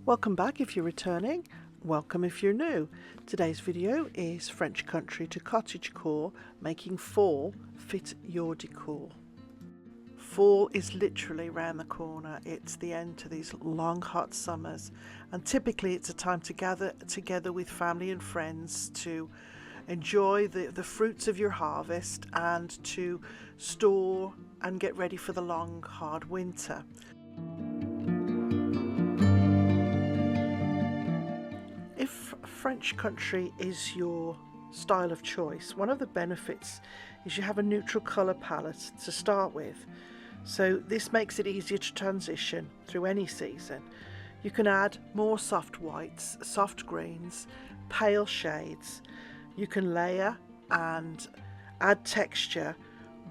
Welcome back if you're returning, welcome if you're new. Today's video is French country to cottage core, making fall fit your decor. Fall is literally round the corner. It's the end to these long hot summers, and typically it's a time to gather together with family and friends to enjoy the fruits of your harvest and to store and get ready for the long hard winter. If French country is your style of choice, one of the benefits is you have a neutral colour palette to start with. So this makes it easier to transition through any season. You can add more soft whites, soft greens, pale shades. You can layer and add texture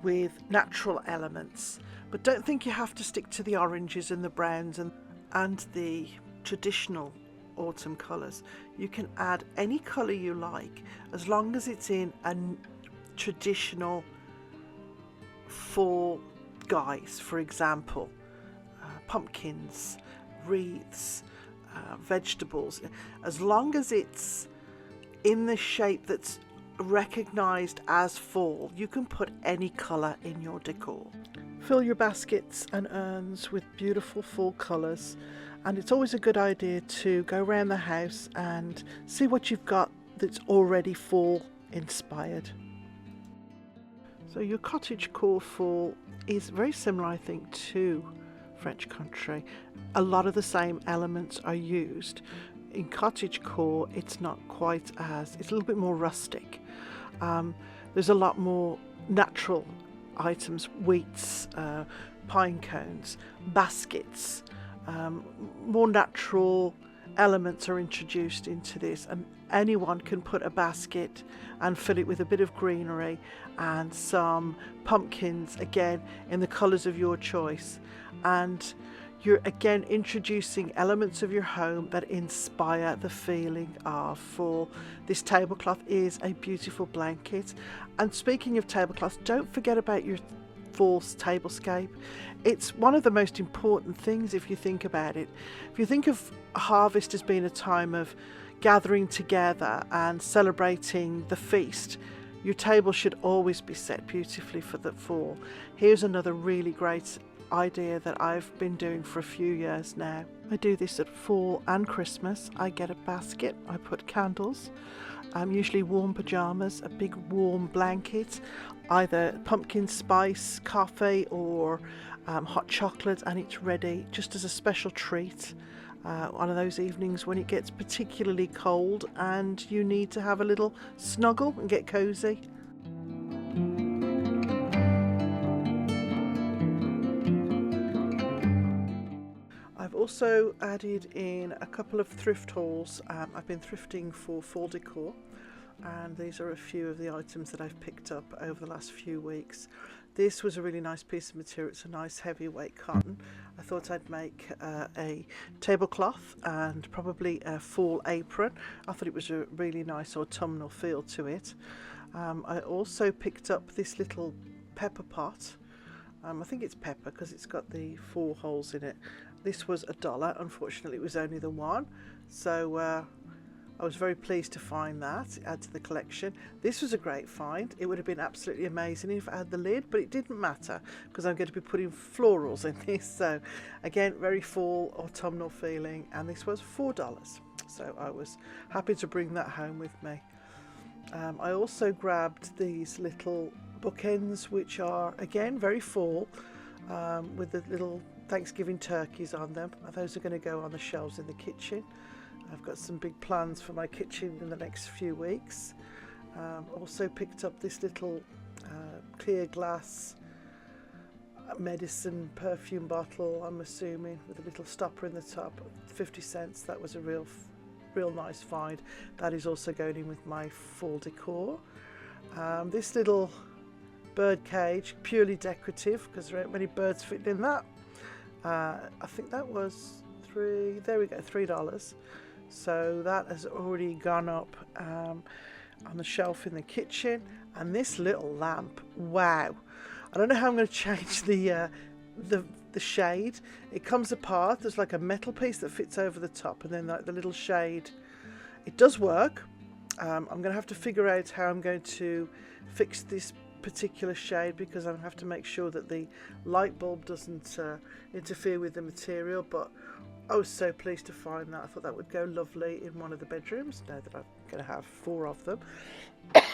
with natural elements, but don't think you have to stick to the oranges and the browns and the traditional autumn colours. You can add any colour you like as long as it's in a traditional fall guise. For example, pumpkins, wreaths, vegetables. As long as it's in the shape that's recognised as fall, you can put any colour in your decor. Fill your baskets and urns with beautiful fall colours, and it's always a good idea to go around the house and see what you've got that's already fall inspired. So your cottage core fall is very similar, I think, to French country. A lot of the same elements are used. In cottage core, it's not quite as, it's a little bit more rustic. There's a lot more natural items, wheats, pine cones, baskets. More natural elements are introduced into this, and anyone can put a basket and fill it with a bit of greenery and some pumpkins, again in the colours of your choice, and you're again introducing elements of your home that inspire the feeling of fall. This tablecloth is a beautiful blanket, and speaking of tablecloths, don't forget about your fall tablescape. It's one of the most important things if you think about it. If you think of harvest as being a time of gathering together and celebrating the feast, your table should always be set beautifully for the fall. Here's another really great idea that I've been doing for a few years now. I do this at fall and Christmas. I get a basket, I put candles, usually warm pajamas, a big warm blanket, either pumpkin spice coffee or hot chocolate, and it's ready just as a special treat. One of those evenings when it gets particularly cold and you need to have a little snuggle and get cozy. I've also added in a couple of thrift hauls. I've been thrifting for fall decor, and these are a few of the items that I've picked up over the last few weeks. This was a really nice piece of material. It's a nice heavyweight cotton. I thought I'd make a tablecloth and probably a fall apron. I thought it was a really nice autumnal feel to it. I also picked up this little pepper pot. I think it's pepper because it's got the 4 holes in it. This was $1. Unfortunately, it was only the one. So I was very pleased to find that, add to the collection. This was a great find. It would have been absolutely amazing if I had the lid, but it didn't matter because I'm going to be putting florals in this. So again, very fall autumnal feeling, and this was $4. So I was happy to bring that home with me. I also grabbed these little bookends, which are again very fall, with the little Thanksgiving turkeys on them. Those are going to go on the shelves in the kitchen. I've got some big plans for my kitchen in the next few weeks. Also picked up this little clear glass medicine perfume bottle, I'm assuming, with a little stopper in the top, 50 cents. That was a real nice find. That is also going in with my fall decor. This little bird cage, purely decorative because there aren't many birds fitting in that. I think that was $3. So that has already gone up on the shelf in the kitchen. And this little lamp, wow! I don't know how I'm going to change the the shade. It comes apart. There's like a metal piece that fits over the top, and then like the little shade. It does work. I'm going to have to figure out how I'm going to fix this particular shade, because I have to make sure that the light bulb doesn't interfere with the material. But I was so pleased to find that. I thought that would go lovely in one of the bedrooms, now that I'm going to have 4 of them.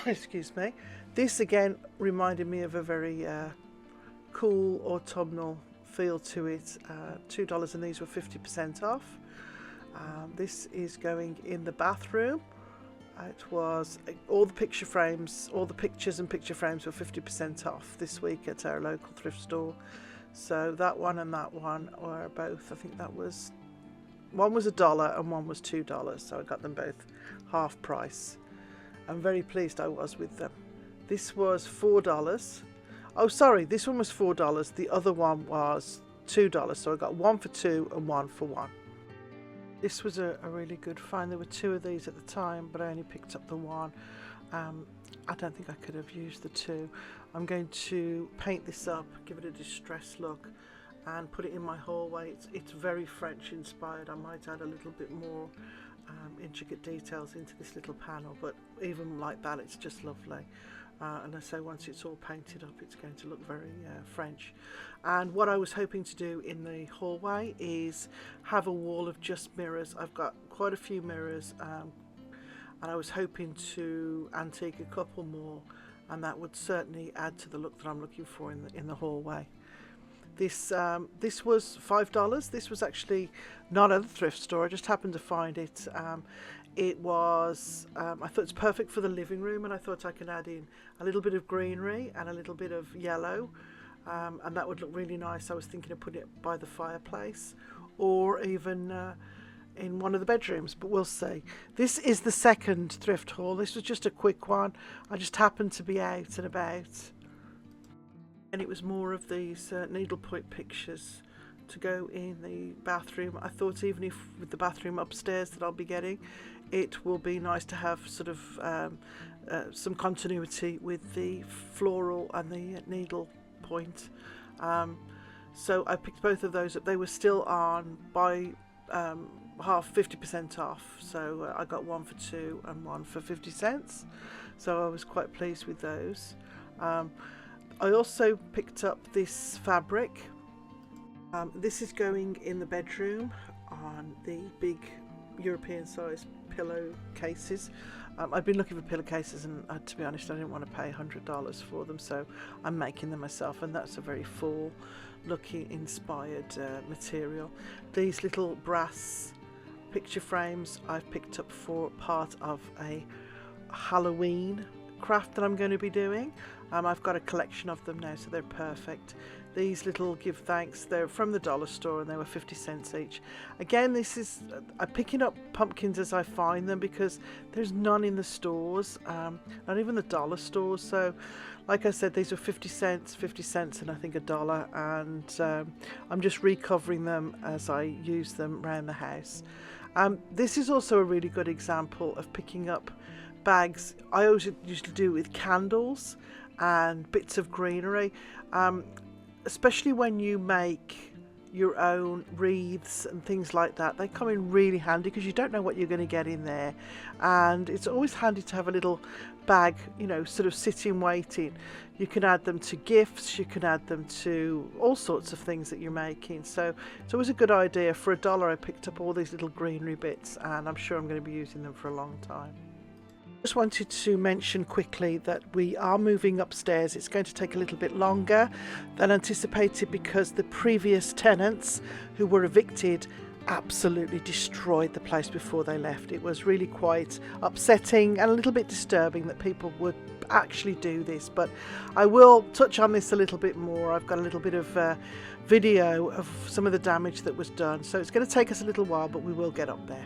Excuse me. This again reminded me of a very cool autumnal feel to it. $2, and these were 50% off. This is going in the bathroom. It was all the picture frames, all the pictures and picture frames were 50% off this week at our local thrift store. So that one and that one were both, I think that was, one was $1 and one was $2. So I got them both half price. I'm very pleased I was with them. This was $4. Oh, sorry, this one was $4. The other one was $2. So I got 1 for 2 and 1 for 1. This was a really good find. There were 2 of these at the time, but I only picked up the 1. I don't think I could have used the 2. I'm going to paint this up, give it a distressed look, and put it in my hallway. It's very French inspired. I might add a little bit more intricate details into this little panel, but even like that, it's just lovely. And I say once it's all painted up, it's going to look very French. And what I was hoping to do in the hallway is have a wall of just mirrors. I've got quite a few mirrors, and I was hoping to antique a couple more, and that would certainly add to the look that I'm looking for in the hallway. This was $5. This was actually not at the thrift store. I just happened to find it. It was, I thought it's perfect for the living room, and I thought I could add in a little bit of greenery and a little bit of yellow, and that would look really nice. I was thinking of putting it by the fireplace, or even in one of the bedrooms, but we'll see. This is the second thrift haul. This was just a quick one. I just happened to be out and about, and it was more of these needlepoint pictures to go in the bathroom. I thought even if with the bathroom upstairs that I'll be getting, it will be nice to have sort of some continuity with the floral and the needle point. So I picked both of those up. They were still on by half, 50% off. So I got 1 for 2 and 1 for 50 cents. So I was quite pleased with those. I also picked up this fabric. This is going in the bedroom on the big European size pillow cases. I've been looking for pillowcases, and to be honest, I didn't want to pay $100 for them, so I'm making them myself, and that's a very fall looking inspired material. These little brass picture frames I've picked up for part of a Halloween craft that I'm going to be doing. I've got a collection of them now, so they're perfect. These little give thanks, they're from the dollar store, and they were 50 cents each. Again, this is, I'm picking up pumpkins as I find them, because there's none in the stores, not even the dollar stores. So like I said, these were 50 cents and I think $1, and I'm just recovering them as I use them around the house. This is also a really good example of picking up bags. I always used to do with candles and bits of greenery, especially when you make your own wreaths and things like that. They come in really handy because you don't know what you're going to get in there, and it's always handy to have a little bag, you know, sort of sitting waiting. You can add them to gifts, you can add them to all sorts of things that you're making. So it's always a good idea. For $1 I picked up all these little greenery bits, and I'm sure I'm going to be using them for a long time. Just wanted to mention quickly that we are moving upstairs. It's going to take a little bit longer than anticipated because the previous tenants who were evicted absolutely destroyed the place before they left. It was really quite upsetting and a little bit disturbing that people would actually do this, but I will touch on this a little bit more. I've got a little bit of video of some of the damage that was done, so it's going to take us a little while, but we will get up there.